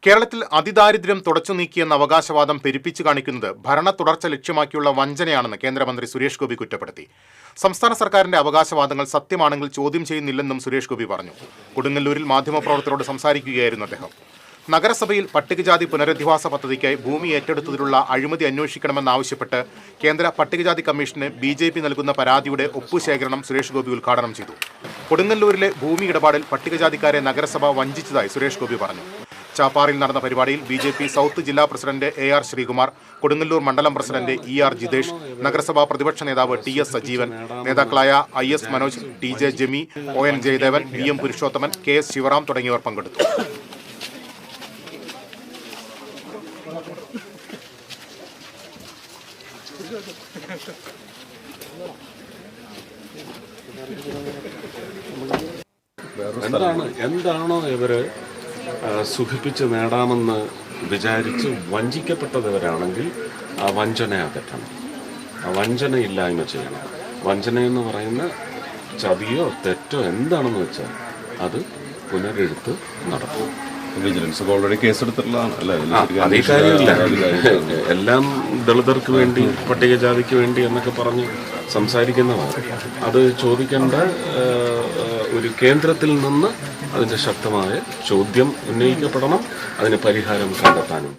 കേരളത്തിൽ അതിദാരിദ്ര്യം തുടച്ചു നീക്കിയെന്ന അവകാശവാദം പെരുപ്പിച്ചു കാണിക്കുന്നത് ഭരണ തുടർച്ച ലക്ഷ്യമാക്കിയുള്ള വഞ്ചനയാണെന്ന് കേന്ദ്രമന്ത്രി സുരേഷ് ഗോപി കുറ്റപ്പെടുത്തി. സംസ്ഥാന സർക്കാരിന്റെ അവകാശവാദങ്ങൾ സത്യമാണെങ്കിൽ ചോദ്യം ചെയ്യുന്നില്ലെന്നും സുരേഷ് ഗോപി പറഞ്ഞു. കൊടുങ്ങല്ലൂരിൽ മാധ്യമപ്രവർത്തകരോട് സംസാരിക്കുകയായിരുന്നു അദ്ദേഹം. നഗരസഭയിൽ പട്ടികജാതി പുനരധിവാസ പദ്ധതിക്കായി ഭൂമി ഏറ്റെടുത്തതിലുള്ള അഴിമതി അന്വേഷിക്കണമെന്നാവശ്യപ്പെട്ട് കേന്ദ്ര പട്ടികജാതി കമ്മീഷന് BJP നൽകുന്ന പരാതിയുടെ ഒപ്പുശേഖരണം സുരേഷ് ഗോപി ഉദ്ഘാടനം ചെയ്തു. കൊടുങ്ങല്ലൂരിലെ ഭൂമി ഇടപാടിൽ പട്ടികജാതിക്കാരെ നഗരസഭ വഞ്ചിച്ചതായി സുരേഷ് ഗോപി പറഞ്ഞു. ചാപ്പാറിൽ നടന്ന പരിപാടിയിൽ BJP സൗത്ത് ജില്ലാ പ്രസിഡന്റ് AR ശ്രീകുമാർ, കൊടുങ്ങല്ലൂർ മണ്ഡലം പ്രസിഡന്റ് ER ജിതേഷ്, നഗരസഭാ പ്രതിപക്ഷ നേതാവ് TS സജീവൻ, നേതാക്കളായ IS Manoj, TJ Jemy, ON Jayadevan, VM Purushothaman, KS Sivaram തുടങ്ങിയവർ പങ്കെടുത്തു. എന്താണോ ഇവര് സുഖിപ്പിച്ച് നേടാമെന്ന് വിചാരിച്ച് വഞ്ചിക്കപ്പെട്ടവരാണെങ്കിൽ ആ വഞ്ചന അകറ്റണം, ആ വഞ്ചന ഇല്ലായ്മ ചെയ്യണം. വഞ്ചന എന്ന് പറയുന്ന ചതിയോ തെറ്റോ എന്താണെന്ന് വെച്ചാൽ അത് പുനരെടുത്ത് നടത്തും. വിജിലൻസ് ഓൾറെഡി കേസെടുത്തിട്ടുള്ളതാണ്. അതേ കാര്യമില്ല, എല്ലാം ദളിതർക്ക് വേണ്ടി പട്ടികജാതിക്ക് വേണ്ടി എന്നൊക്കെ പറഞ്ഞ് സംസാരിക്കുന്നതാണ്. അത് ചോദിക്കേണ്ട ഒരു കേന്ദ്രത്തിൽ നിന്ന് അതിൻ്റെ ശക്തമായ ചോദ്യം ഉന്നയിക്കപ്പെടണം, അതിന് പരിഹാരം കണ്ടെത്താനും.